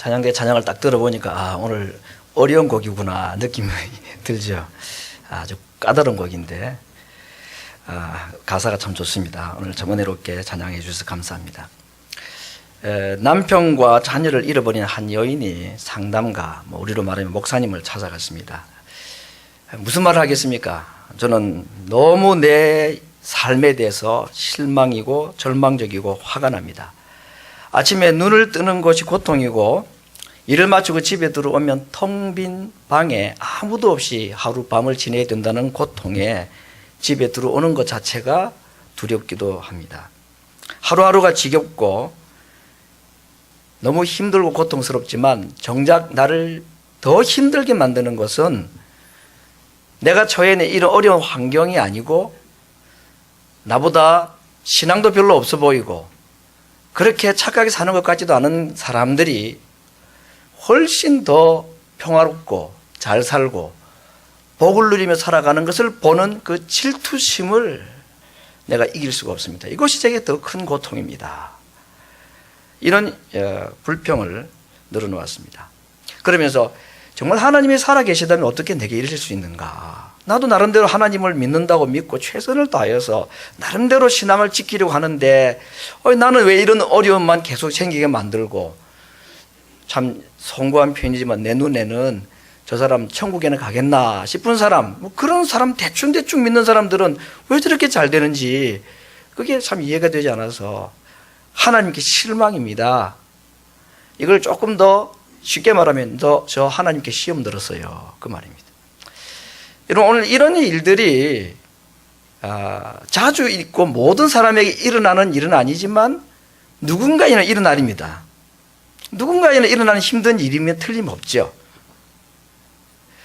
찬양대 찬양을 딱 들어보니까 아, 오늘 어려운 곡이구나 느낌이 들죠. 아주 까다로운 곡인데 가사가 참 좋습니다. 오늘 참 은혜롭게 찬양해 주셔서 감사합니다. 남편과 자녀를 잃어버린 한 여인이 상담가, 우리로 말하면 목사님을 찾아갔습니다. 무슨 말을 하겠습니까? 저는 너무 내 삶에 대해서 실망이고 절망적이고 화가 납니다. 아침에 눈을 뜨는 것이 고통이고 일을 마치고 집에 들어오면 텅 빈 방에 아무도 없이 하룻밤을 지내야 된다는 고통에 집에 들어오는 것 자체가 두렵기도 합니다. 하루하루가 지겹고 너무 힘들고 고통스럽지만 정작 나를 더 힘들게 만드는 것은 내가 처해 있는 이런 어려운 환경이 아니고 나보다 신앙도 별로 없어 보이고 그렇게 착하게 사는 것 같지도 않은 사람들이 훨씬 더 평화롭고 잘 살고 복을 누리며 살아가는 것을 보는 그 질투심을 내가 이길 수가 없습니다. 이것이 제게 더 큰 고통입니다. 이런 불평을 늘어놓았습니다. 그러면서 정말 하나님이 살아계시다면 어떻게 내게 이러실 수 있는가? 나도 나름대로 하나님을 믿는다고 믿고 최선을 다해서 나름대로 신앙을 지키려고 하는데 나는 왜 이런 어려움만 계속 생기게 만들고, 참 송구한 표현이지만 내 눈에는 저 사람 천국에는 가겠나 싶은 사람, 그런 사람 대충 믿는 사람들은 왜 저렇게 잘 되는지 그게 참 이해가 되지 않아서 하나님께 실망입니다. 이걸 조금 더 쉽게 말하면 저 하나님께 시험 들었어요, 그 말입니다. 여러분, 오늘 이런 일들이 자주 있고 모든 사람에게 일어나는 일은 아니지만 누군가에는 일어날 일입니다. 누군가에는 일어나는 힘든 일이면 틀림없죠.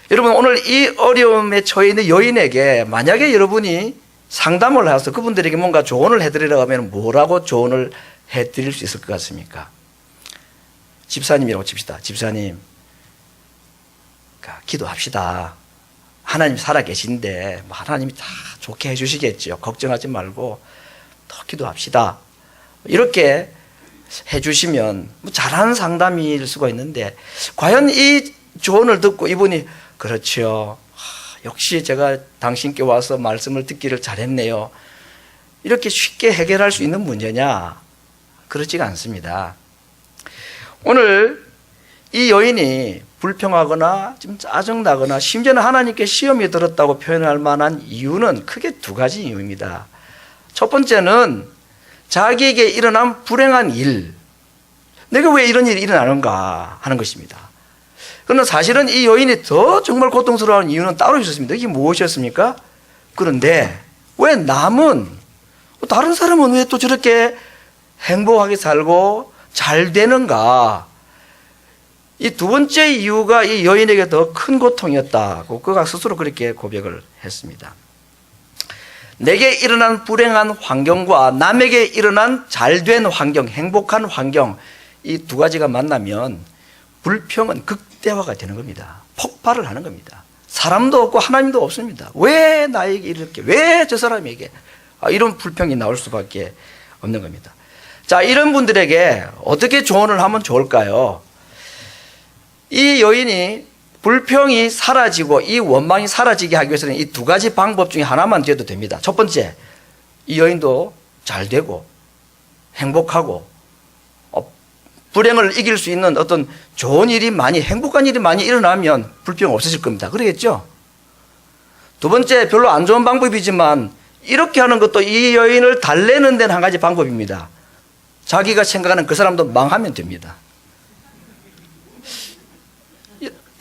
여러분, 오늘 이 어려움에 처해 있는 여인에게 만약에 여러분이 상담을 해서 그분들에게 뭔가 조언을 해드리려고 하면 뭐라고 조언을 해드릴 수 있을 것 같습니까? 집사님이라고 칩시다. 집사님, 기도합시다. 하나님 살아계신데 하나님이 다 좋게 해주시겠죠. 걱정하지 말고 더 기도합시다. 이렇게 해주시면 잘하는 상담일 수가 있는데, 과연 이 조언을 듣고 이분이 그렇죠, 역시 제가 당신께 와서 말씀을 듣기를 잘했네요, 이렇게 쉽게 해결할 수 있는 문제냐? 그렇지가 않습니다. 오늘 이 여인이 불평하거나 좀 짜증나거나 심지어는 하나님께 시험이 들었다고 표현할 만한 이유는 크게 두 가지 이유입니다. 첫 번째는 자기에게 일어난 불행한 일, 내가 왜 이런 일이 일어나는가 하는 것입니다. 그러나 사실은 이 여인이 더 정말 고통스러워하는 이유는 따로 있었습니다. 이게 무엇이었습니까? 그런데 왜 남은, 다른 사람은 왜 또 저렇게 행복하게 살고 잘 되는가? 이 두 번째 이유가 이 여인에게 더 큰 고통이었다고 그가 스스로 그렇게 고백을 했습니다. 내게 일어난 불행한 환경과 남에게 일어난 잘된 환경, 행복한 환경, 이 두 가지가 만나면 불평은 극대화가 되는 겁니다. 폭발을 하는 겁니다. 사람도 없고 하나님도 없습니다. 왜 나에게 이렇게, 왜 저 사람에게, 이런 불평이 나올 수밖에 없는 겁니다. 자, 이런 분들에게 어떻게 조언을 하면 좋을까요? 이 여인이 불평이 사라지고 이 원망이 사라지게 하기 위해서는 이 두 가지 방법 중에 하나만 돼도 됩니다. 첫 번째, 이 여인도 잘 되고 행복하고 불행을 이길 수 있는 어떤 좋은 일이 많이, 행복한 일이 많이 일어나면 불평 없어질 겁니다. 그러겠죠? 두 번째, 별로 안 좋은 방법이지만 이렇게 하는 것도 이 여인을 달래는 데는 한 가지 방법입니다. 자기가 생각하는 그 사람도 망하면 됩니다.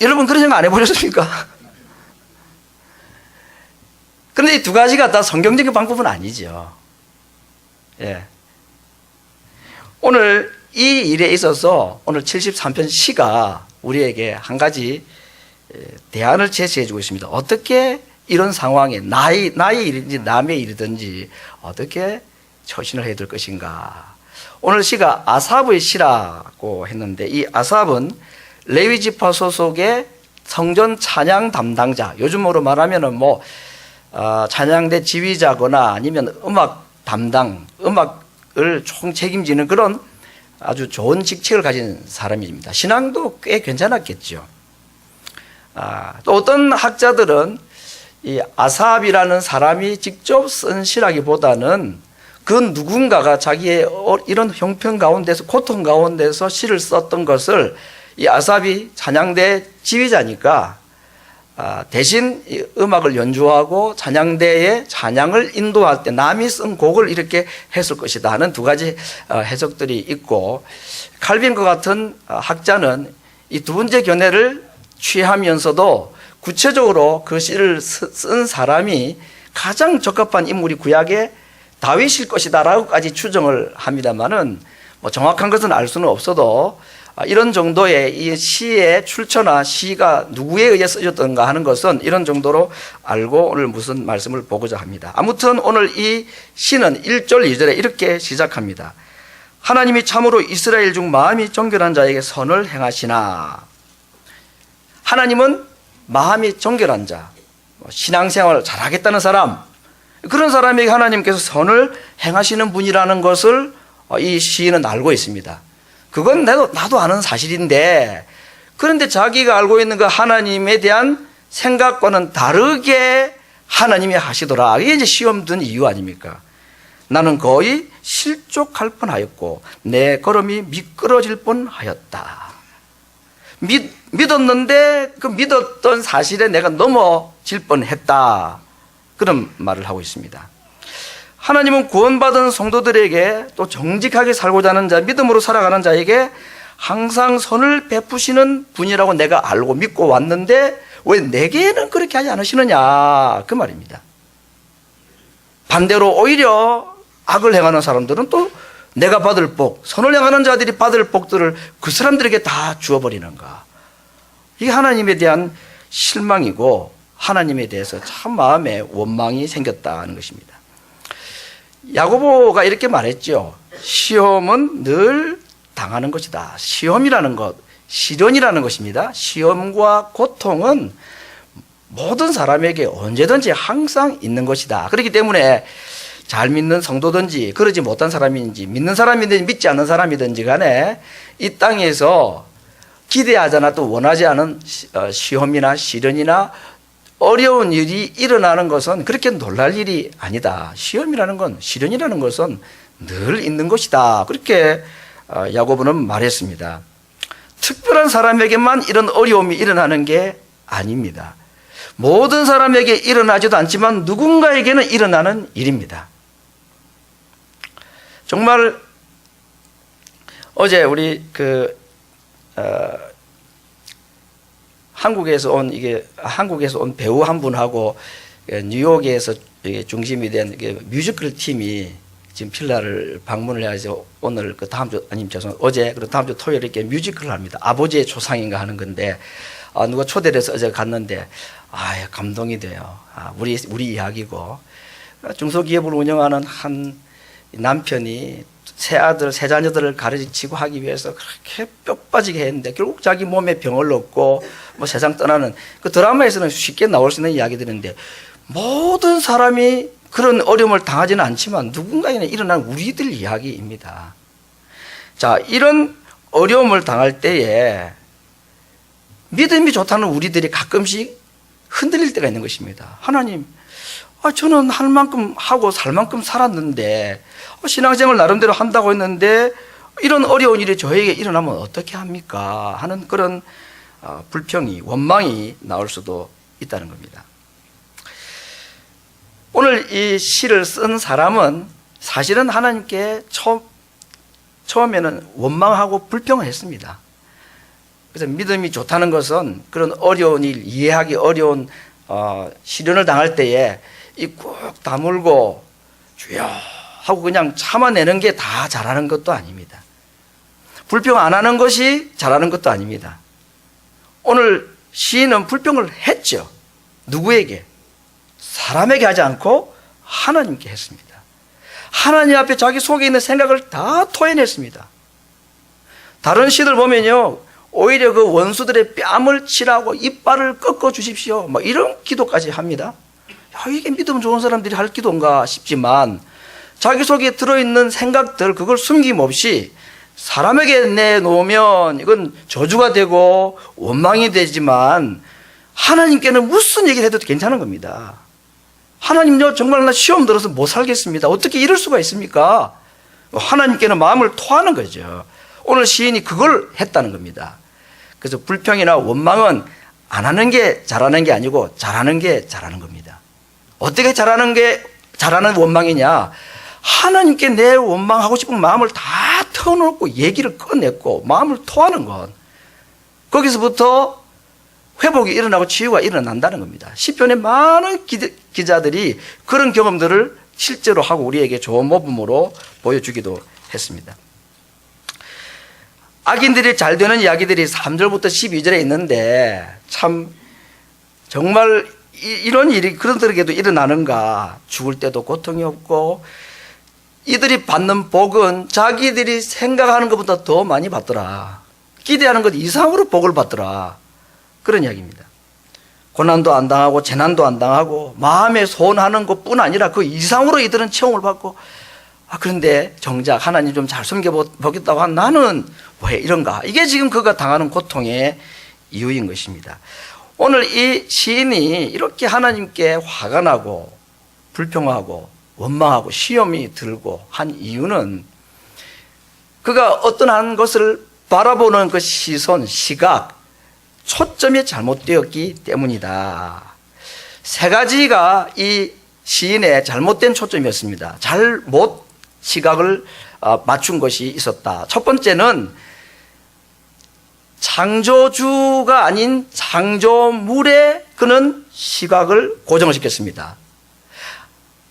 여러분, 그런 생각 안 해보셨습니까? 그런데 이 두 가지가 다 성경적인 방법은 아니죠. 예. 오늘 이 일에 있어서 오늘 73편 시가 우리에게 한 가지 대안을 제시해 주고 있습니다. 어떻게 이런 상황에 나의 일인지 남의 일이든지 어떻게 처신을 해야 될 것인가. 오늘 시가 아삽의 시라고 했는데, 이 아삽은 레위 지파 소속의 성전 찬양 담당자, 요즘으로 말하면은 찬양대 지휘자거나 아니면 음악 담당, 음악을 총 책임지는 그런 아주 좋은 직책을 가진 사람입니다. 신앙도 꽤 괜찮았겠죠. 또 어떤 학자들은 이 아삽이라는 사람이 직접 쓴 시라기보다는 그 누군가가 자기의 이런 형편 가운데서, 고통 가운데서 시를 썼던 것을 이 아삽이 찬양대 지휘자니까 대신 음악을 연주하고 찬양대의 찬양을 인도할 때 남이 쓴 곡을 이렇게 했을 것이다 하는 두 가지 해석들이 있고, 칼빈과 같은 학자는 이 두 번째 견해를 취하면서도 구체적으로 그 시를 쓴 사람이 가장 적합한 인물이 구약의 다윗일 것이다 라고까지 추정을 합니다만은 뭐 정확한 것은 알 수는 없어도 이런 정도의 이 시의 출처나 시가 누구에 의해 쓰여졌던가 하는 것은 이런 정도로 알고 오늘 무슨 말씀을 보고자 합니다. 아무튼 오늘 이 시는 1절 2절에 이렇게 시작합니다. 하나님이 참으로 이스라엘 중 마음이 정결한 자에게 선을 행하시나. 하나님은 마음이 정결한 자, 신앙생활을 잘하겠다는 사람, 그런 사람에게 하나님께서 선을 행하시는 분이라는 것을 이 시인은 알고 있습니다. 그건 나도 아는 사실인데, 그런데 자기가 알고 있는 그 하나님에 대한 생각과는 다르게 하나님이 하시더라. 이게 이제 시험 든 이유 아닙니까? 나는 거의 실족할 뻔하였고 내 걸음이 미끄러질 뻔하였다. 믿었는데 그 믿었던 사실에 내가 넘어질 뻔했다. 그런 말을 하고 있습니다. 하나님은 구원받은 성도들에게 또 정직하게 살고자 하는 자, 믿음으로 살아가는 자에게 항상 선을 베푸시는 분이라고 내가 알고 믿고 왔는데 왜 내게는 그렇게 하지 않으시느냐, 그 말입니다. 반대로 오히려 악을 행하는 사람들은 또 내가 받을 복, 선을 행하는 자들이 받을 복들을 그 사람들에게 다 주어버리는가. 이게 하나님에 대한 실망이고 하나님에 대해서 참 마음에 원망이 생겼다는 것입니다. 야고보가 이렇게 말했죠. 시험은 늘 당하는 것이다. 시험이라는 것, 시련이라는 것입니다. 시험과 고통은 모든 사람에게 언제든지 항상 있는 것이다. 그렇기 때문에 잘 믿는 성도든지 그러지 못한 사람인지 믿는 사람이든지 믿지 않는 사람이든지 간에 이 땅에서 기대하지 않아도 원하지 않은 시험이나 시련이나 어려운 일이 일어나는 것은 그렇게 놀랄 일이 아니다. 시험이라는 건, 시련이라는 것은 늘 있는 것이다. 그렇게 야고보는 말했습니다. 특별한 사람에게만 이런 어려움이 일어나는 게 아닙니다. 모든 사람에게 일어나지도 않지만 누군가에게는 일어나는 일입니다. 정말 어제 우리 한국에서 온 배우 한 분하고 뉴욕에서 중심이 된 뮤지컬 팀이 지금 필라를 방문을 해서 오늘 어제 그리고 다음 주 토요일에 이렇게 뮤지컬을 합니다. 아버지의 조상인가 하는 건데 누가 초대를 해서 어제 갔는데 감동이 돼요. 우리 이야기고 중소기업을 운영하는 한 남편이 세 자녀들을 가르치고 하기 위해서 그렇게 뼈 빠지게 했는데 결국 자기 몸에 병을 얻고 세상 떠나는 그 드라마에서는 쉽게 나올 수 있는 이야기들인데 모든 사람이 그런 어려움을 당하지는 않지만 누군가에는 일어난 우리들 이야기입니다. 자, 이런 어려움을 당할 때에 믿음이 좋다는 우리들이 가끔씩 흔들릴 때가 있는 것입니다. 하나님, 저는 할 만큼 하고 살 만큼 살았는데 신앙생활 나름대로 한다고 했는데 이런 어려운 일이 저에게 일어나면 어떻게 합니까? 하는 그런 불평이, 원망이 나올 수도 있다는 겁니다. 오늘 이 시를 쓴 사람은 사실은 하나님께 처음에는 원망하고 불평을 했습니다. 그래서 믿음이 좋다는 것은 그런 어려운 일, 이해하기 어려운 시련을 당할 때에 이 꾹 다물고 주여 하고 그냥 참아내는 게 다 잘하는 것도 아닙니다. 불평 안 하는 것이 잘하는 것도 아닙니다. 오늘 시인은 불평을 했죠. 누구에게? 사람에게 하지 않고 하나님께 했습니다. 하나님 앞에 자기 속에 있는 생각을 다 토해냈습니다. 다른 시들 보면요, 오히려 그 원수들의 뺨을 치라고 이빨을 꺾어 주십시오, 이런 기도까지 합니다. 이게 믿음 좋은 사람들이 할 기도인가 싶지만 자기 속에 들어있는 생각들, 그걸 숨김없이 사람에게 내놓으면 이건 저주가 되고 원망이 되지만 하나님께는 무슨 얘기를 해도 괜찮은 겁니다. 하나님요, 정말 나 시험 들어서 못 살겠습니다. 어떻게 이럴 수가 있습니까? 하나님께는 마음을 토하는 거죠. 오늘 시인이 그걸 했다는 겁니다. 그래서 불평이나 원망은 안 하는 게 잘하는 게 아니고 잘하는 게 잘하는 겁니다. 어떻게 잘하는 원망이냐? 하나님께 내 원망하고 싶은 마음을 다 털어놓고 얘기를 꺼냈고 마음을 토하는 것. 거기서부터 회복이 일어나고 치유가 일어난다는 겁니다. 시편의 많은 기자들이 그런 경험들을 실제로 하고 우리에게 좋은 모범으로 보여주기도 했습니다. 악인들이 잘 되는 이야기들이 3절부터 12절에 있는데 참 정말 이런 일이 그들에게도 일어나는가. 죽을 때도 고통이 없고 이들이 받는 복은 자기들이 생각하는 것보다 더 많이 받더라. 기대하는 것 이상으로 복을 받더라. 그런 이야기입니다. 고난도 안 당하고 재난도 안 당하고 마음에 소원하는 것뿐 아니라 그 이상으로 이들은 체험을 받고 그런데 정작 하나님 좀 잘 섬겨보겠다고 한 나는 왜 이런가? 이게 지금 그가 당하는 고통의 이유인 것입니다. 오늘 이 시인이 이렇게 하나님께 화가 나고 불평하고 원망하고 시험이 들고 한 이유는 그가 어떤 한 것을 바라보는 그 시선, 시각, 초점이 잘못되었기 때문이다. 세 가지가 이 시인의 잘못된 초점이었습니다. 잘못 시각을 맞춘 것이 있었다. 첫 번째는 창조주가 아닌 창조물에 그는 시각을 고정을 시켰습니다.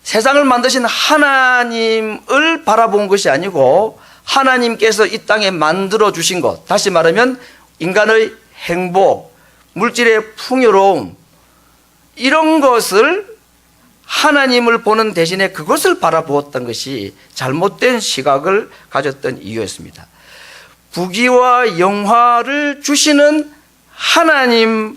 세상을 만드신 하나님을 바라본 것이 아니고 하나님께서 이 땅에 만들어 주신 것, 다시 말하면 인간의 행복, 물질의 풍요로움, 이런 것을 하나님을 보는 대신에 그것을 바라보았던 것이 잘못된 시각을 가졌던 이유였습니다. 부귀와 영화를 주시는 하나님보다는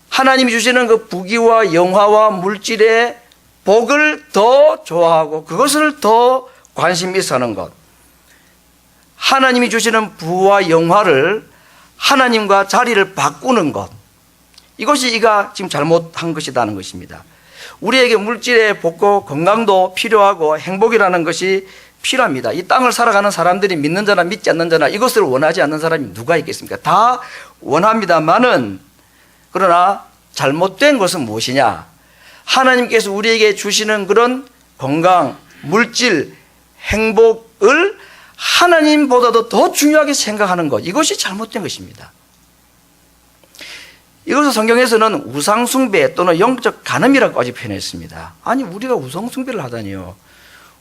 하나님이 주시는 그 부귀와 영화와 물질의 복을 더 좋아하고 그것을 더 관심 있어 하는 것. 하나님이 주시는 부와 영화를 하나님과 자리를 바꾸는 것. 이것이 이가 지금 잘못한 것이라는 것입니다. 우리에게 물질의 복고 건강도 필요하고 행복이라는 것이 필요합니다. 이 땅을 살아가는 사람들이 믿는 자나 믿지 않는 자나 이것을 원하지 않는 사람이 누가 있겠습니까? 다 원합니다만은 그러나 잘못된 것은 무엇이냐? 하나님께서 우리에게 주시는 그런 건강, 물질, 행복을 하나님보다도 더 중요하게 생각하는 것, 이것이 잘못된 것입니다. 이것을 성경에서는 우상숭배 또는 영적 간음이라고까지 표현했습니다. 아니, 우리가 우상숭배를 하다니요.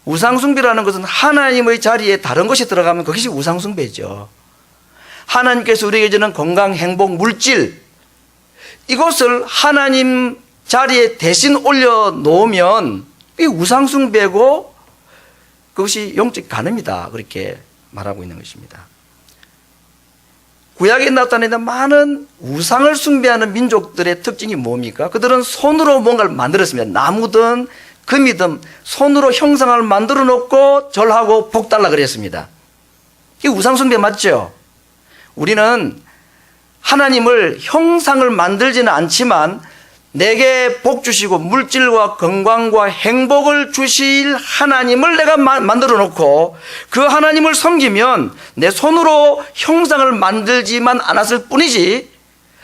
우상숭배라는 것은 하나님의 자리에 다른 것이 들어가면 그것이 우상숭배죠. 하나님께서 우리에게 주는 건강, 행복, 물질, 이것을 하나님 자리에 대신 올려놓으면 이게 우상숭배고 그것이 영적 간음이다, 그렇게 말하고 있는 것입니다. 구약에 나타나는 많은 우상을 숭배하는 민족들의 특징이 뭡니까? 그들은 손으로 뭔가를 만들었습니다. 나무든 금이든 손으로 형상을 만들어 놓고 절하고 복 달라 그랬습니다. 이게 우상숭배 맞죠? 우리는 하나님을 형상을 만들지는 않지만 내게 복 주시고 물질과 건강과 행복을 주실 하나님을 내가 만들어 놓고 그 하나님을 섬기면 내 손으로 형상을 만들지만 않았을 뿐이지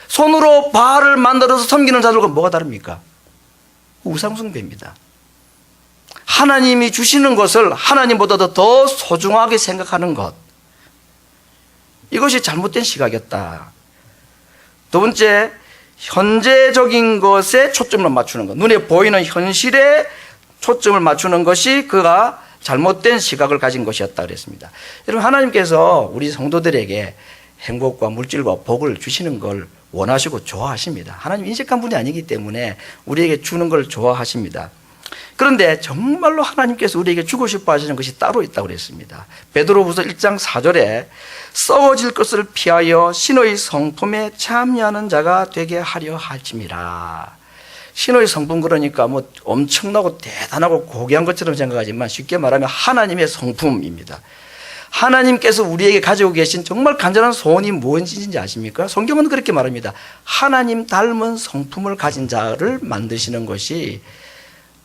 손으로 바알을 만들어서 섬기는 자들과 뭐가 다릅니까? 우상숭배입니다. 하나님이 주시는 것을 하나님보다도 더 소중하게 생각하는 것, 이것이 잘못된 시각이었다. 두 번째, 현재적인 것에 초점을 맞추는 것, 눈에 보이는 현실에 초점을 맞추는 것이 그가 잘못된 시각을 가진 것이었다 그랬습니다. 여러분, 하나님께서 우리 성도들에게 행복과 물질과 복을 주시는 걸 원하시고 좋아하십니다. 하나님 인색한 분이 아니기 때문에 우리에게 주는 걸 좋아하십니다. 그런데 정말로 하나님께서 우리에게 주고 싶어 하시는 것이 따로 있다고 그랬습니다. 베드로후서 1장 4절에 썩어질 것을 피하여 신의 성품에 참여하는 자가 되게 하려 할지니라. 신의 성품 그러니까 뭐 엄청나고 대단하고 고귀한 것처럼 생각하지만 쉽게 말하면 하나님의 성품입니다. 하나님께서 우리에게 가지고 계신 정말 간절한 소원이 무엇인지 아십니까? 성경은 그렇게 말합니다. 하나님 닮은 성품을 가진 자를 만드시는 것이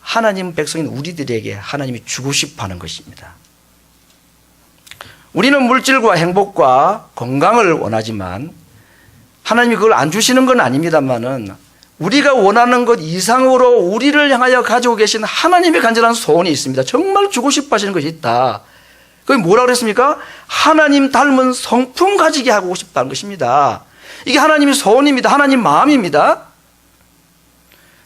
하나님 백성인 우리들에게 하나님이 주고 싶어 하는 것입니다. 우리는 물질과 행복과 건강을 원하지만 하나님이 그걸 안 주시는 건 아닙니다만은 우리가 원하는 것 이상으로 우리를 향하여 가지고 계신 하나님의 간절한 소원이 있습니다. 정말 주고 싶어 하시는 것이 있다. 그게 뭐라고 그랬습니까? 하나님 닮은 성품 가지게 하고 싶다는 것입니다. 이게 하나님의 소원입니다. 하나님 마음입니다.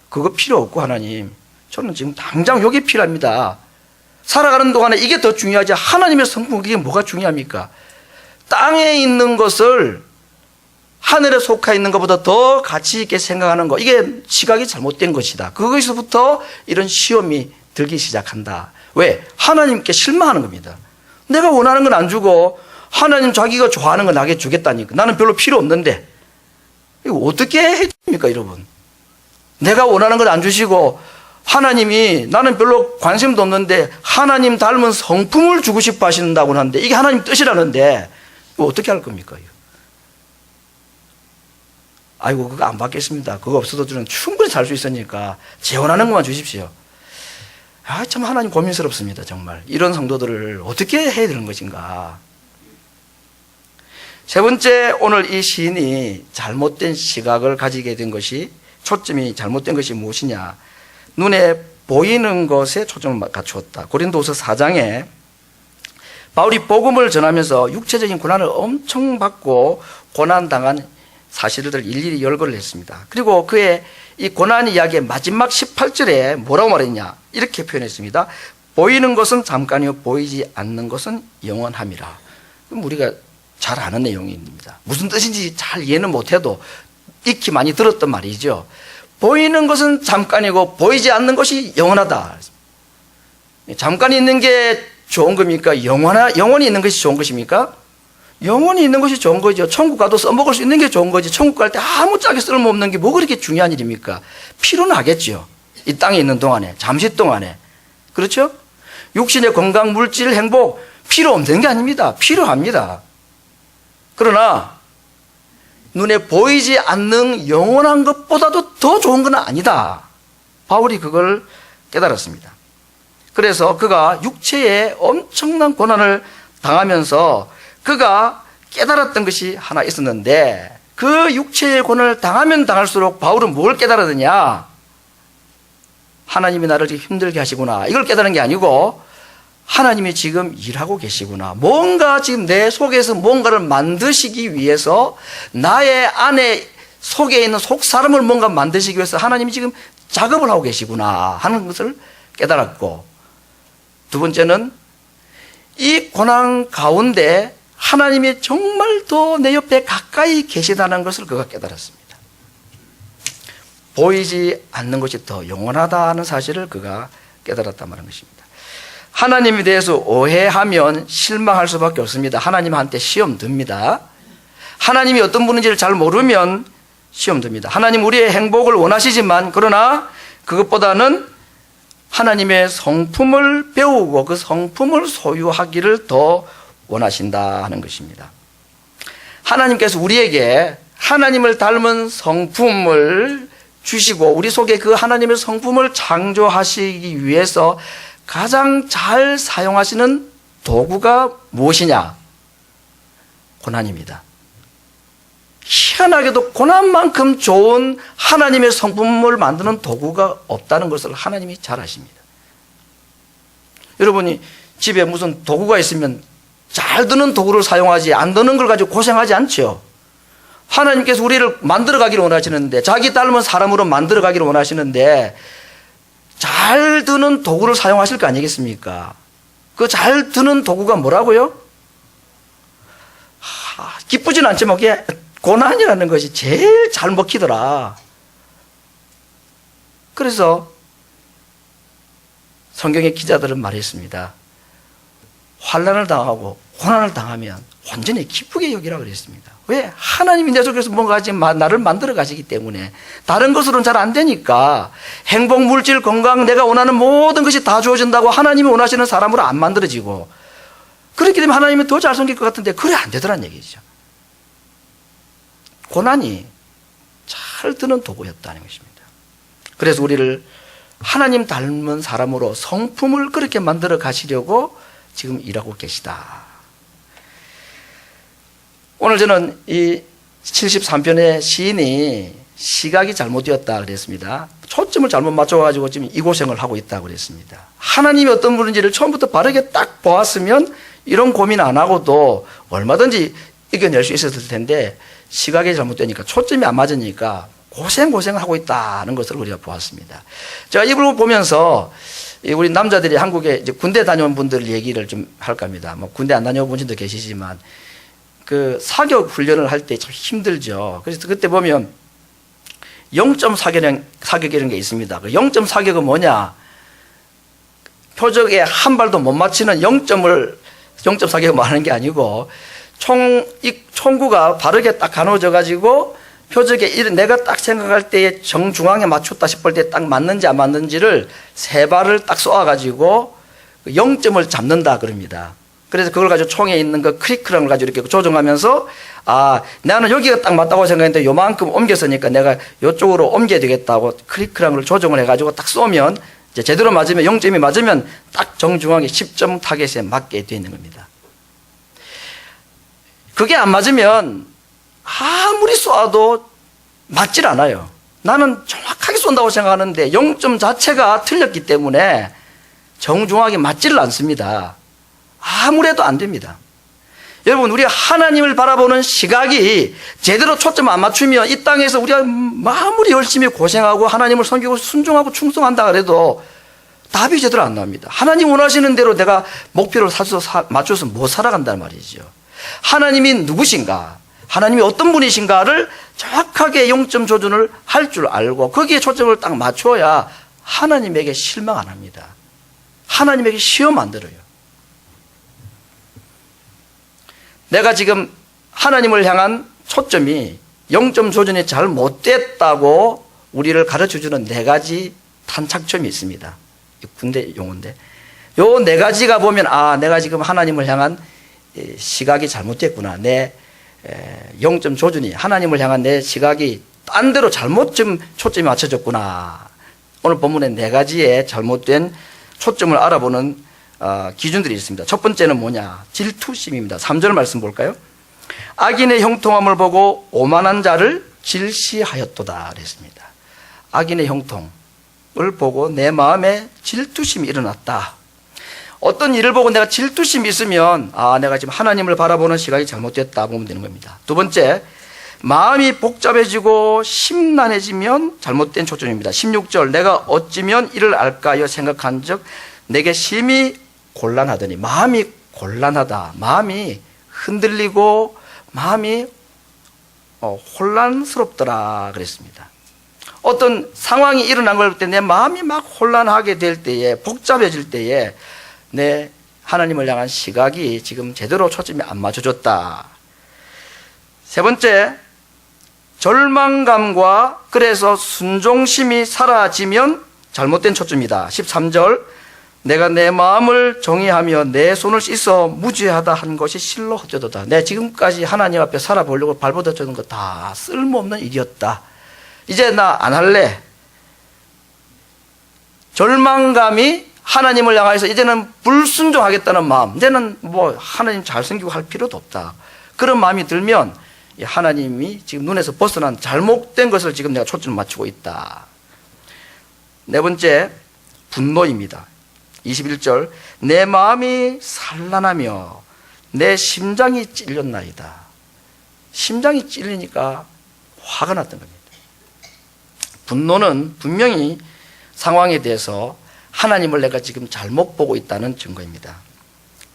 그거 필요 없고 하나님, 저는 지금 당장 이게 필요합니다. 살아가는 동안에 이게 더 중요하지 하나님의 성품 그게 뭐가 중요합니까? 땅에 있는 것을 하늘에 속해 있는 것보다 더 가치 있게 생각하는 것, 이게 시각이 잘못된 것이다. 그것에서부터 이런 시험이 들기 시작한다. 왜? 하나님께 실망하는 겁니다. 내가 원하는 건 안 주고 하나님 자기가 좋아하는 건 나에게 주겠다니까. 나는 별로 필요 없는데. 이거 어떻게 해줍니까, 여러분? 내가 원하는 건 안 주시고 하나님이 나는 별로 관심도 없는데 하나님 닮은 성품을 주고 싶어 하신다고 하는데 이게 하나님 뜻이라는데 이거 어떻게 할 겁니까? 아이고 그거 안 받겠습니다. 그거 없어도 저는 충분히 살 수 있으니까 제 원하는 것만 주십시오. 아, 참 하나님 고민스럽습니다. 정말 이런 성도들을 어떻게 해야 되는 것인가. 세 번째, 오늘 이 시인이 잘못된 시각을 가지게 된 것이, 초점이 잘못된 것이 무엇이냐, 눈에 보이는 것에 초점을 갖추었다. 고린도후서 4장에 바울이 복음을 전하면서 육체적인 고난을 엄청 받고 고난당한 사실들을 일일이 열거를 했습니다. 그리고 그의 이 고난 이야기의 마지막 18절에 뭐라고 말했냐, 이렇게 표현했습니다. 보이는 것은 잠깐이요 보이지 않는 것은 영원함이라. 그럼 우리가 잘 아는 내용입니다. 무슨 뜻인지 잘 이해는 못해도 익히 많이 들었던 말이죠. 보이는 것은 잠깐이고 보이지 않는 것이 영원하다. 잠깐 있는 게 좋은 겁니까? 영원히 있는 것이 좋은 것입니까? 영원히 있는 것이 좋은 거죠. 천국 가도 써먹을 수 있는 게 좋은 거지. 천국 갈 때 아무짝에 쓸모없는 게 뭐 그렇게 중요한 일입니까? 필요는 하겠죠. 이 땅에 있는 동안에, 잠시 동안에. 그렇죠? 육신의 건강, 물질, 행복 필요 없는 게 아닙니다. 필요합니다. 그러나 눈에 보이지 않는 영원한 것보다도 더 좋은 건 아니다. 바울이 그걸 깨달았습니다. 그래서 그가 육체에 엄청난 고난을 당하면서 그가 깨달았던 것이 하나 있었는데, 그 육체의 고난을 당하면 당할수록 바울은 뭘 깨달았느냐? 하나님이 나를 힘들게 하시구나. 이걸 깨달은 게 아니고 하나님이 지금 일하고 계시구나. 뭔가 지금 내 속에서 뭔가를 만드시기 위해서, 나의 안에 속에 있는 속 사람을 뭔가 만드시기 위해서 하나님이 지금 작업을 하고 계시구나 하는 것을 깨달았고, 두 번째는 이 고난 가운데 하나님이 정말 더 내 옆에 가까이 계시다는 것을 그가 깨달았습니다. 보이지 않는 것이 더 영원하다는 사실을 그가 깨달았단 말인 것입니다. 하나님에 대해서 오해하면 실망할 수밖에 없습니다. 하나님한테 시험 듭니다. 하나님이 어떤 분인지를 잘 모르면 시험 듭니다. 하나님 우리의 행복을 원하시지만, 그러나 그것보다는 하나님의 성품을 배우고 그 성품을 소유하기를 더 원하신다 하는 것입니다. 하나님께서 우리에게 하나님을 닮은 성품을 주시고 우리 속에 그 하나님의 성품을 창조하시기 위해서 가장 잘 사용하시는 도구가 무엇이냐? 고난입니다. 희한하게도 고난만큼 좋은 하나님의 성품을 만드는 도구가 없다는 것을 하나님이 잘 아십니다. 여러분이 집에 무슨 도구가 있으면 잘 드는 도구를 사용하지, 안 드는 걸 가지고 고생하지 않죠. 하나님께서 우리를 만들어 가기를 원하시는데, 자기 닮은 사람으로 만들어 가기를 원하시는데 잘 드는 도구를 사용하실 거 아니겠습니까? 그 잘 드는 도구가 뭐라고요? 기쁘진 않지만 그게 고난이라는 것이 제일 잘 먹히더라. 그래서 성경의 기자들은 말했습니다. 환난을 당하고 고난을 당하면 완전히 기쁘게 여기라 그랬습니다. 왜? 하나님이 내 속에서 뭔가 지금 나를 만들어 가시기 때문에. 다른 것으로는 잘 안 되니까. 행복, 물질, 건강, 내가 원하는 모든 것이 다 주어진다고 하나님이 원하시는 사람으로 안 만들어지고, 그렇게 되면 하나님이 더 잘 섬길 것 같은데 그래 안 되더란 얘기죠. 고난이 잘 드는 도구였다는 것입니다. 그래서 우리를 하나님 닮은 사람으로 성품을 그렇게 만들어 가시려고 지금 일하고 계시다. 오늘 저는 이 73편의 시인이 시각이 잘못되었다 그랬습니다. 초점을 잘못 맞춰가지고 지금 이 고생을 하고 있다고 그랬습니다. 하나님이 어떤 분인지를 처음부터 바르게 딱 보았으면 이런 고민 안 하고도 얼마든지 이겨낼 수 있었을 텐데, 시각이 잘못되니까, 초점이 안 맞으니까 고생을 하고 있다는 것을 우리가 보았습니다. 제가 이걸 보면서 우리 남자들이 한국에 이제 군대 다녀온 분들 얘기를 좀 할까 합니다. 뭐 군대 안 다녀온 분들도 계시지만 그 사격 훈련을 할 때 참 힘들죠. 그래서 그때 보면 0점 사격이라는 게 있습니다. 그 0점 사격은 뭐냐? 표적에 한 발도 못 맞히는 0점 사격을 말하는 게 아니고, 총구가 바르게 딱 가눠져 가지고 표적에 내가 딱 생각할 때에 정중앙에 맞췄다 싶을 때 딱 맞는지 안 맞는지를 세 발을 딱 쏘아 가지고 0점을 잡는다 그럽니다. 그래서 그걸 가지고 총에 있는 그 크리크랑을 가지고 이렇게 조정하면서, 아, 나는 여기가 딱 맞다고 생각했는데 요만큼 옮겼으니까 내가 이쪽으로 옮겨야 되겠다고 크리크랑을 조정을 해가지고 딱 쏘면, 이제 제대로 맞으면 0점이 맞으면 딱 정중앙에 10점 타겟에 맞게 되어 있는 겁니다. 그게 안 맞으면 아무리 쏘아도 맞질 않아요. 나는 정확하게 쏜다고 생각하는데 0점 자체가 틀렸기 때문에 정중하게 맞지를 않습니다. 아무래도 안 됩니다. 여러분, 우리가 하나님을 바라보는 시각이 제대로 초점 안 맞추면 이 땅에서 우리가 아무리 열심히 고생하고 하나님을 섬기고 순종하고 충성한다 그래도 답이 제대로 안 나옵니다. 하나님 원하시는 대로 내가 목표를 맞춰서 못 살아간다는 말이죠. 하나님이 누구신가, 하나님이 어떤 분이신가를 정확하게 0점 조준을 할 줄 알고 거기에 초점을 딱 맞춰야 하나님에게 실망 안 합니다. 하나님에게 시험 안 들어요. 내가 지금 하나님을 향한 초점이 0점 조준이 잘 못됐다고 우리를 가르쳐주는 4가지 탄착점이 있습니다. 군대 용어인데, 요 4가지가 보면, 아, 내가 지금 하나님을 향한 시각이 잘못됐구나. 내 0점 조준이, 하나님을 향한 내 시각이 딴 데로 잘못 좀 초점이 맞춰졌구나. 오늘 본문에 4가지의 잘못된 초점을 알아보는 기준들이 있습니다. 첫 번째는 뭐냐? 질투심입니다. 3절 말씀 볼까요? 악인의 형통함을 보고 오만한 자를 질시하였도다 그랬습니다. 악인의 형통을 보고 내 마음에 질투심이 일어났다. 어떤 일을 보고 내가 질투심이 있으면, 아, 내가 지금 하나님을 바라보는 시각이 잘못됐다 보면 되는 겁니다. 두 번째, 마음이 복잡해지고 심란해지면 잘못된 초점입니다. 16절, 내가 어찌면 이를 알까요 생각한 적 내게 심히 곤란하더니, 마음이 곤란하다, 마음이 흔들리고 마음이 혼란스럽더라 그랬습니다. 어떤 상황이 일어난 걸 볼 때 내 마음이 막 혼란하게 될 때에, 복잡해질 때에 내 하나님을 향한 시각이 지금 제대로 초점이 안 맞춰졌다. 세 번째, 절망감과 그래서 순종심이 사라지면 잘못된 초점이다. 13절, 내가 내 마음을 정의하며 내 손을 씻어 무죄하다 한 것이 실로 헛되도다. 내가 지금까지 하나님 앞에 살아보려고 발버둥쳤던 거 다 쓸모없는 일이었다. 이제 나 안 할래. 절망감이 하나님을 향해서 이제는 불순종하겠다는 마음, 이제는 뭐 하나님 잘 섬기고 할 필요도 없다, 그런 마음이 들면 하나님이 지금 눈에서 벗어난 잘못된 것을 지금 내가 초점을 맞추고 있다. 네 번째, 분노입니다. 21절, 내 마음이 산란하며 내 심장이 찔렸나이다. 심장이 찔리니까 화가 났던 겁니다. 분노는 분명히 상황에 대해서 하나님을 내가 지금 잘못 보고 있다는 증거입니다.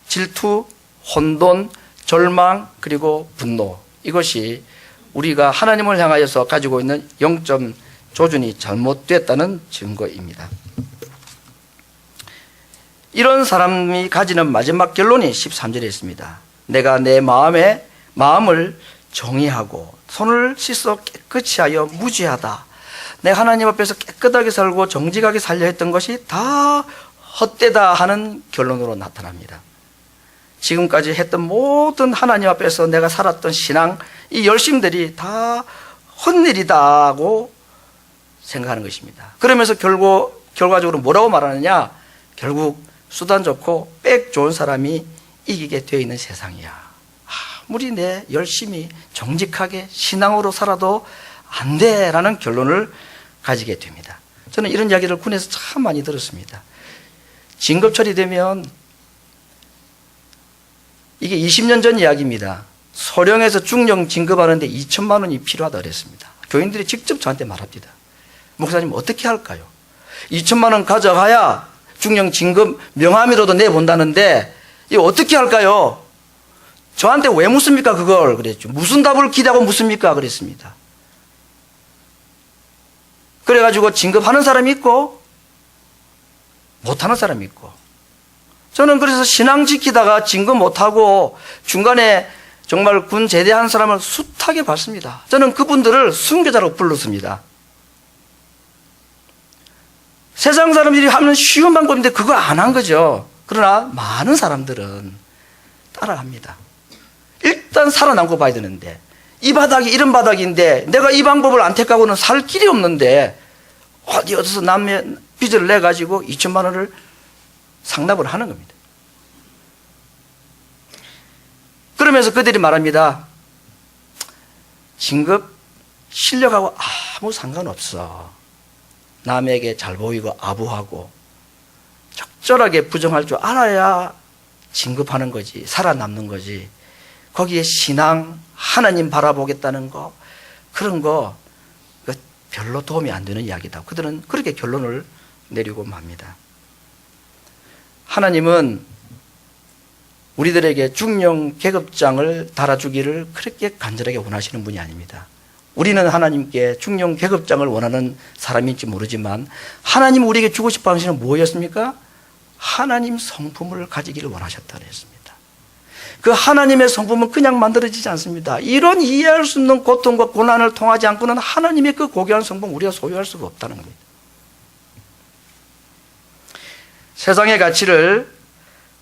질투, 혼돈, 절망, 그리고 분노, 이것이 우리가 하나님을 향하여서 가지고 있는 0점 조준이 잘못됐다는 증거입니다. 이런 사람이 가지는 마지막 결론이 13절에 있습니다. 내가 내 마음을 정의하고 손을 씻어 깨끗이 하여 무죄하다. 내가 하나님 앞에서 깨끗하게 살고 정직하게 살려 했던 것이 다 헛되다 하는 결론으로 나타납니다. 지금까지 했던 모든 하나님 앞에서 내가 살았던 신앙, 이 열심들이 다 헛일이다고 생각하는 것입니다. 그러면서 결과적으로 뭐라고 말하느냐? 결국 수단 좋고 빽 좋은 사람이 이기게 되어 있는 세상이야. 아무리 내 열심히 정직하게 신앙으로 살아도 안 돼라는 결론을 가지게 됩니다. 저는 이런 이야기를 군에서 참 많이 들었습니다. 진급철이 되면, 이게 20년 전 이야기입니다. 소령에서 중령 진급하는데 2천만 원이 필요하다 그랬습니다. 교인들이 직접 저한테 말합니다. 목사님 어떻게 할까요? 2천만 원 가져가야 중령 진급 명함이라도 내본다는데 이거 어떻게 할까요? 저한테 왜 묻습니까 그걸? 그랬죠. 무슨 답을 기대하고 묻습니까? 그랬습니다. 그래가지고 진급하는 사람이 있고 못하는 사람이 있고, 저는 그래서 신앙 지키다가 진급 못하고 중간에 정말 군 제대한 사람을 숱하게 봤습니다. 저는 그분들을 순교자라고 불렀습니다. 세상 사람들이 하면 쉬운 방법인데 그거 안 한 거죠. 그러나 많은 사람들은 따라합니다. 일단 살아남고 봐야 되는데, 이 바닥이 이런 바닥인데 내가 이 방법을 안 택하고는 살 길이 없는데 어디서 남의 빚을 내가지고 2천만 원을 상납을 하는 겁니다. 그러면서 그들이 말합니다. 진급 실력하고 아무 상관없어. 남에게 잘 보이고 아부하고 적절하게 부정할 줄 알아야 진급하는 거지, 살아남는 거지. 거기에 신앙, 하나님 바라보겠다는 거, 그런 거 별로 도움이 안 되는 이야기다. 그들은 그렇게 결론을 내리고 맙니다. 하나님은 우리들에게 중령 계급장을 달아주기를 그렇게 간절하게 원하시는 분이 아닙니다. 우리는 하나님께 중령 계급장을 원하는 사람인지 모르지만 하나님 우리에게 주고 싶어 하시는 무엇이었습니까? 하나님 성품을 가지기를 원하셨다 그랬습니다. 그 하나님의 성품은 그냥 만들어지지 않습니다. 이런 이해할 수 없는 고통과 고난을 통하지 않고는 하나님의 그 고귀한 성품 우리가 소유할 수가 없다는 겁니다. 세상의 가치를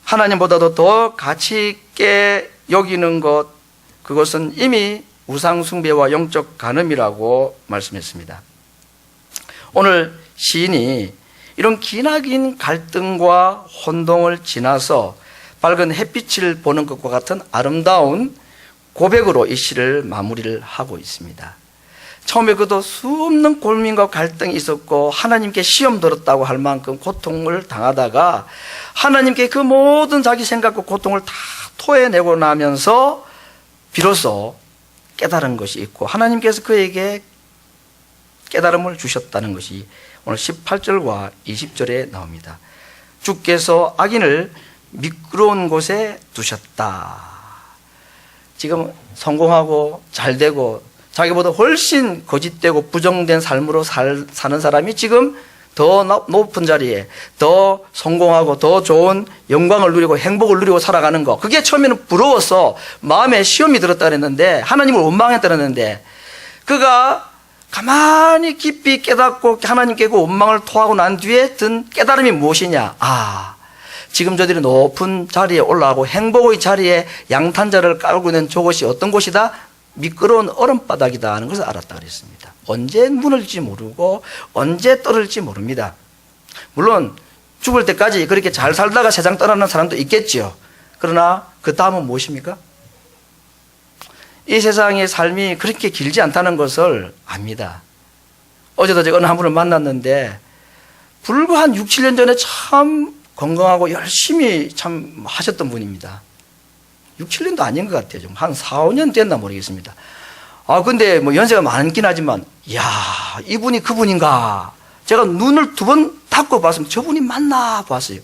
하나님보다도 더 가치 있게 여기는 것, 그것은 이미 우상 숭배와 영적 간음이라고 말씀했습니다. 오늘 시인이 이런 기나긴 갈등과 혼동을 지나서 밝은 햇빛을 보는 것과 같은 아름다운 고백으로 이 시를 마무리를 하고 있습니다. 처음에 그도 수없는 고민과 갈등이 있었고 하나님께 시험 들었다고 할 만큼 고통을 당하다가 하나님께 그 모든 자기 생각과 고통을 다 토해내고 나면서 비로소 깨달은 것이 있고 하나님께서 그에게 깨달음을 주셨다는 것이 오늘 18절과 20절에 나옵니다. 주께서 악인을 미끄러운 곳에 두셨다. 지금 성공하고 잘되고 자기보다 훨씬 거짓되고 부정된 삶으로 사는 사람이 지금 더 높은 자리에 더 성공하고 더 좋은 영광을 누리고 행복을 누리고 살아가는 거, 그게 처음에는 부러워서 마음에 시험이 들었다 그랬는데, 하나님을 원망했다 그랬는데, 그가 가만히 깊이 깨닫고 하나님께 그 원망을 토하고 난 뒤에 든 깨달음이 무엇이냐? 지금 저들이 높은 자리에 올라가고 행복의 자리에 양탄자를 깔고 있는 저곳이 어떤 곳이다? 미끄러운 얼음바닥이다 하는 것을 알았다 그랬습니다. 언제 무너질지 모르고 언제 떨어질지 모릅니다. 물론 죽을 때까지 그렇게 잘 살다가 세상 떠나는 사람도 있겠지요. 그러나 그 다음은 무엇입니까? 이 세상의 삶이 그렇게 길지 않다는 것을 압니다. 어제도 제가 어느 한 분을 만났는데 불과 한 6, 7년 전에 참 건강하고 열심히 참 하셨던 분입니다. 6, 7년도 아닌 것 같아요. 좀 한 4, 5년 됐나 모르겠습니다. 근데 뭐 연세가 많긴 하지만, 이야, 이분이 그분인가. 제가 눈을 2번 닫고 봤으면 저분이 맞나 봤어요.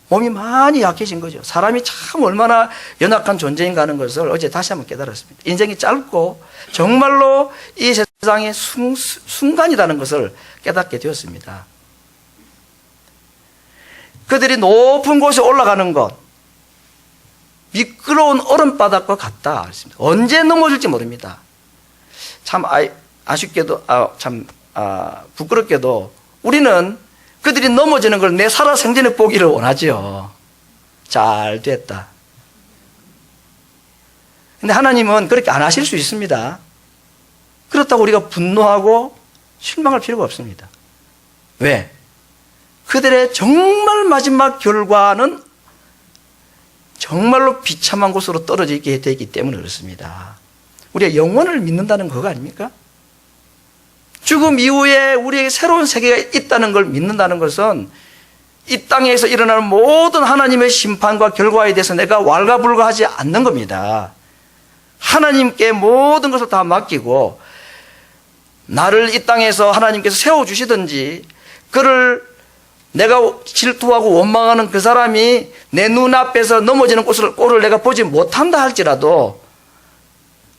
몸이 많이 약해진 거죠. 사람이 참 얼마나 연약한 존재인가 하는 것을 어제 다시 한번 깨달았습니다. 인생이 짧고 정말로 이 세상의 순간이라는 것을 깨닫게 되었습니다. 그들이 높은 곳에 올라가는 것, 미끄러운 얼음바닥과 같다 그랬습니다. 언제 넘어질지 모릅니다. 참 아쉽게도 부끄럽게도 우리는 그들이 넘어지는 걸 내 살아생전에 보기를 원하죠. 잘 됐다. 근데 하나님은 그렇게 안 하실 수 있습니다. 그렇다고 우리가 분노하고 실망할 필요가 없습니다. 왜? 그들의 정말 마지막 결과는 정말로 비참한 곳으로 떨어지게 되기 때문에 그렇습니다. 우리가 영원을 믿는다는 그거 아닙니까? 죽음 이후에 우리에게 새로운 세계가 있다는 걸 믿는다는 것은 이 땅에서 일어나는 모든 하나님의 심판과 결과에 대해서 내가 왈가불가하지 않는 겁니다. 하나님께 모든 것을 다 맡기고 나를 이 땅에서 하나님께서 세워주시든지 그를 내가 질투하고 원망하는 그 사람이 내 눈앞에서 넘어지는 꼴을 내가 보지 못한다 할지라도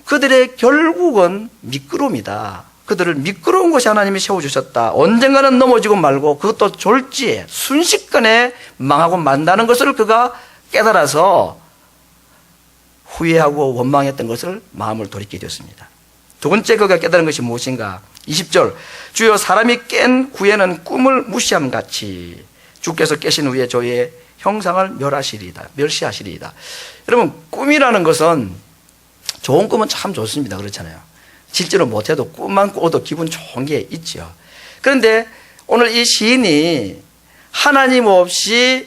그들의 결국은 미끄러움이다. 그들을 미끄러운 곳에 하나님이 세워주셨다. 언젠가는 넘어지고 말고 그것도 졸지에 순식간에 망하고 만다는 것을 그가 깨달아서 후회하고 원망했던 것을 마음을 돌이키게 되었습니다. 두 번째 그가 깨달은 것이 무엇인가? 20절 주여 사람이 깬 후에는 꿈을 무시함같이 주께서 깨신 후에 저의 형상을 멸시하시리이다. 여러분 꿈이라는 것은 좋은 꿈은 참 좋습니다. 그렇잖아요. 실제로 못해도 꿈만 꿔도 기분 좋은 게 있죠. 그런데 오늘 이 시인이 하나님 없이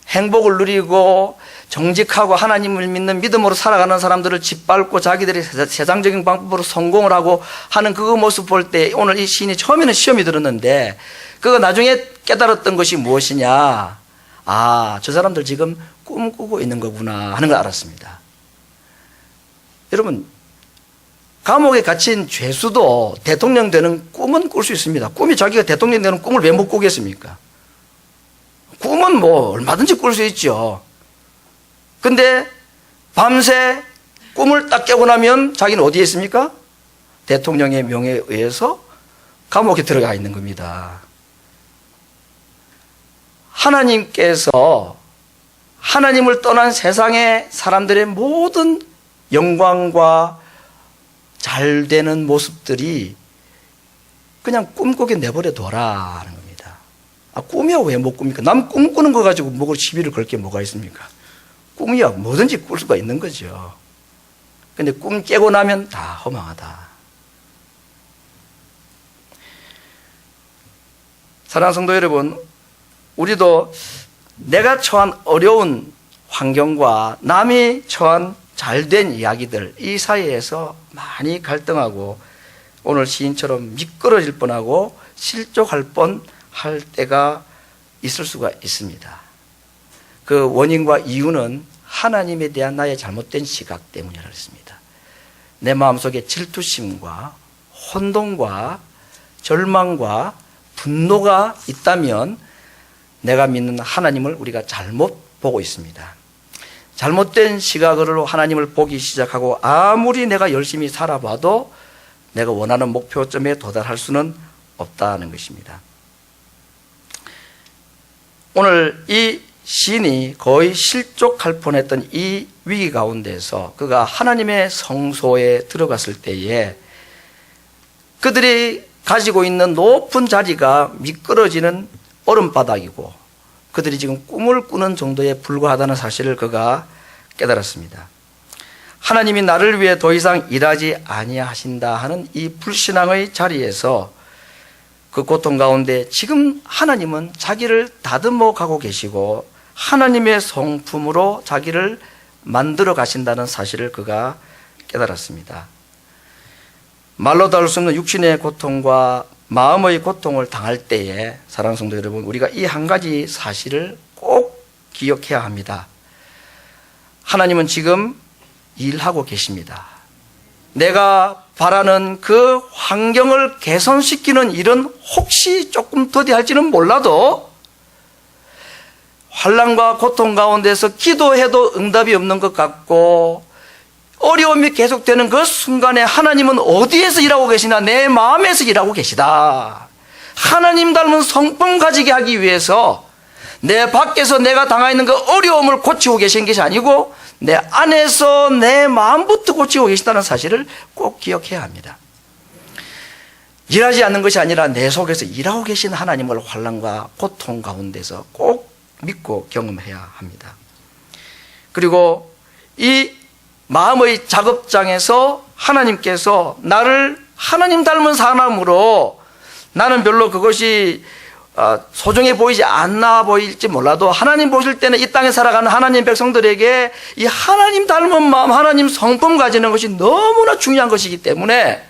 행복을 누리고 정직하고 하나님을 믿는 믿음으로 살아가는 사람들을 짓밟고 자기들이 세상적인 방법으로 성공을 하고 하는 그 모습 볼 때 오늘 이 시인이 처음에는 시험이 들었는데 그거 나중에 깨달았던 것이 무엇이냐? 저 사람들 지금 꿈꾸고 있는 거구나 하는 걸 알았습니다. 여러분 감옥에 갇힌 죄수도 대통령 되는 꿈은 꿀 수 있습니다. 꿈이 자기가 대통령 되는 꿈을 왜 못 꾸겠습니까? 꿈은 뭐 얼마든지 꿀 수 있죠. 근데 밤새 꿈을 딱 깨고 나면 자기는 어디에 있습니까? 대통령의 명예에 의해서 감옥에 들어가 있는 겁니다. 하나님께서 하나님을 떠난 세상의 사람들의 모든 영광과 잘 되는 모습들이 그냥 꿈꾸게 내버려 둬라는 겁니다. 꿈이야 왜 못 꿉니까? 남 꿈꾸는 거 가지고 뭐고 시비를 걸 게 뭐가 있습니까? 꿈이야 뭐든지 꿀 수가 있는 거죠. 근데 꿈 깨고 나면 다 허망하다. 사랑하는 성도 여러분, 우리도 내가 처한 어려운 환경과 남이 처한 잘된 이야기들 이 사이에서 많이 갈등하고 오늘 시인처럼 미끄러질 뻔하고 실족할 뻔할 때가 있을 수가 있습니다. 그 원인과 이유는 하나님에 대한 나의 잘못된 시각 때문이라고 했습니다. 내 마음속에 질투심과 혼동과 절망과 분노가 있다면 내가 믿는 하나님을 우리가 잘못 보고 있습니다. 잘못된 시각으로 하나님을 보기 시작하고 아무리 내가 열심히 살아봐도 내가 원하는 목표점에 도달할 수는 없다는 것입니다. 오늘 이 시인이 거의 실족할 뻔했던 이 위기 가운데서 그가 하나님의 성소에 들어갔을 때에 그들이 가지고 있는 높은 자리가 미끄러지는 얼음바닥이고 그들이 지금 꿈을 꾸는 정도에 불과하다는 사실을 그가 깨달았습니다. 하나님이 나를 위해 더 이상 일하지 아니하신다 하는 이 불신앙의 자리에서 그 고통 가운데 지금 하나님은 자기를 다듬어 가고 계시고 하나님의 성품으로 자기를 만들어 가신다는 사실을 그가 깨달았습니다. 말로 다룰 수 없는 육신의 고통과 마음의 고통을 당할 때에 사랑하는 성도 여러분, 우리가 이 한 가지 사실을 꼭 기억해야 합니다. 하나님은 지금 일하고 계십니다. 내가 바라는 그 환경을 개선시키는 일은 혹시 조금 더디할지는 몰라도 환난과 고통 가운데서 기도해도 응답이 없는 것 같고 어려움이 계속되는 그 순간에 하나님은 어디에서 일하고 계시나? 내 마음에서 일하고 계시다. 하나님 닮은 성품 가지게 하기 위해서 내 밖에서 내가 당하는 그 어려움을 고치고 계신 것이 아니고 내 안에서 내 마음부터 고치고 계신다는 사실을 꼭 기억해야 합니다. 일하지 않는 것이 아니라 내 속에서 일하고 계신 하나님을 환난과 고통 가운데서 꼭 믿고 경험해야 합니다. 그리고 이 마음의 작업장에서 하나님께서 나를 하나님 닮은 사람으로, 나는 별로 그것이 소중해 보이지 않나 보일지 몰라도 하나님 보실 때는 이 땅에 살아가는 하나님 백성들에게 이 하나님 닮은 마음, 하나님 성품 가지는 것이 너무나 중요한 것이기 때문에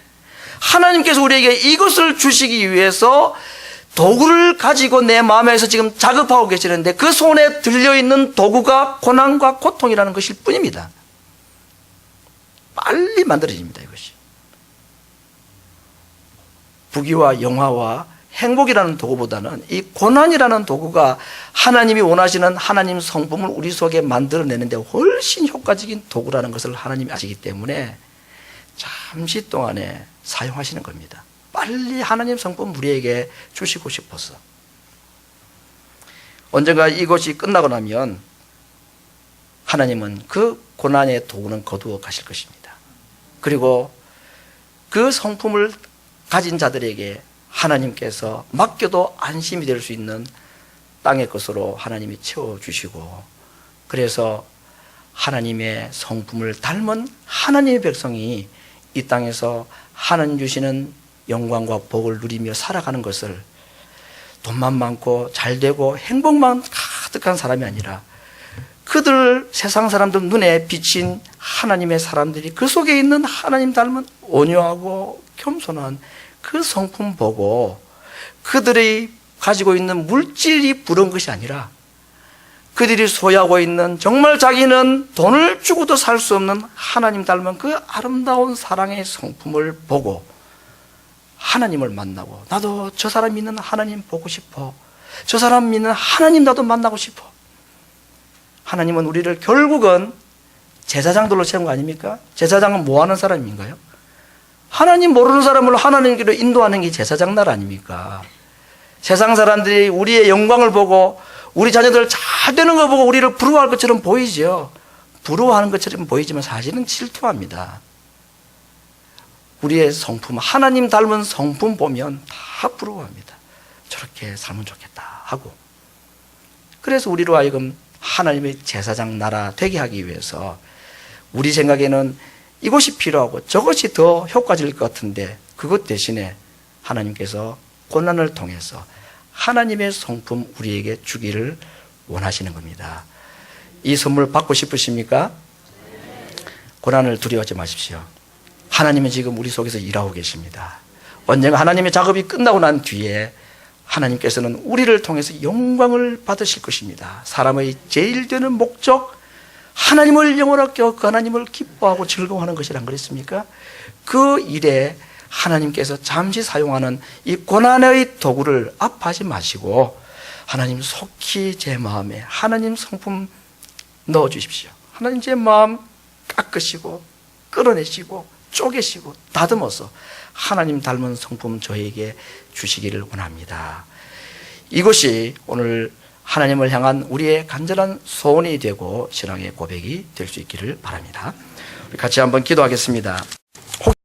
하나님께서 우리에게 이것을 주시기 위해서 도구를 가지고 내 마음에서 지금 작업하고 계시는데 그 손에 들려있는 도구가 고난과 고통이라는 것일 뿐입니다. 빨리 만들어집니다, 이것이. 부귀와 영화와 행복이라는 도구보다는 이 고난이라는 도구가 하나님이 원하시는 하나님 성품을 우리 속에 만들어내는데 훨씬 효과적인 도구라는 것을 하나님이 아시기 때문에 잠시 동안에 사용하시는 겁니다. 빨리 하나님 성품 우리에게 주시고 싶어서. 언젠가 이것이 끝나고 나면 하나님은 그 고난의 도구는 거두어 가실 것입니다. 그리고 그 성품을 가진 자들에게 하나님께서 맡겨도 안심이 될 수 있는 땅의 것으로 하나님이 채워주시고, 그래서 하나님의 성품을 닮은 하나님의 백성이 이 땅에서 하나님 주시는 영광과 복을 누리며 살아가는 것을, 돈만 많고 잘되고 행복만 가득한 사람이 아니라 그들 세상 사람들 눈에 비친 하나님의 사람들이 그 속에 있는 하나님 닮은 온유하고 겸손한 그 성품 보고 그들이 가지고 있는 물질이 부러운 것이 아니라 그들이 소유하고 있는 정말 자기는 돈을 주고도 살 수 없는 하나님 닮은 그 아름다운 사랑의 성품을 보고 하나님을 만나고, 나도 저 사람 믿는 하나님 보고 싶어, 저 사람 믿는 하나님 나도 만나고 싶어. 하나님은 우리를 결국은 제사장들로 세운 거 아닙니까? 제사장은 뭐 하는 사람인가요? 하나님 모르는 사람을 하나님께로 인도하는 게 제사장 날 아닙니까? 세상 사람들이 우리의 영광을 보고 우리 자녀들 잘 되는 거 보고 우리를 부러워할 것처럼 보이죠. 부러워하는 것처럼 보이지만 사실은 질투합니다. 우리의 성품, 하나님 닮은 성품 보면 다 부러워합니다. 저렇게 살면 좋겠다 하고. 그래서 우리로 하여금 하나님의 제사장 나라 되게 하기 위해서 우리 생각에는 이것이 필요하고 저것이 더 효과적일 것 같은데 그것 대신에 하나님께서 고난을 통해서 하나님의 성품 우리에게 주기를 원하시는 겁니다. 이 선물 받고 싶으십니까? 고난을 두려워하지 마십시오. 하나님은 지금 우리 속에서 일하고 계십니다. 언젠가 하나님의 작업이 끝나고 난 뒤에 하나님께서는 우리를 통해서 영광을 받으실 것입니다. 사람의 제일 되는 목적, 하나님을 영원하게 그 하나님을 기뻐하고 즐거워하는 것이란 그랬습니까? 그 일에 하나님께서 잠시 사용하는 이 고난의 도구를 아파하지 마시고 하나님 속히 제 마음에 하나님 성품 넣어주십시오. 하나님 제 마음 깎으시고 끌어내시고 쪼개시고 다듬어서 하나님 닮은 성품 저에게 주시기를 원합니다. 이것이 오늘 하나님을 향한 우리의 간절한 소원이 되고 신앙의 고백이 될 수 있기를 바랍니다. 우리 같이 한번 기도하겠습니다.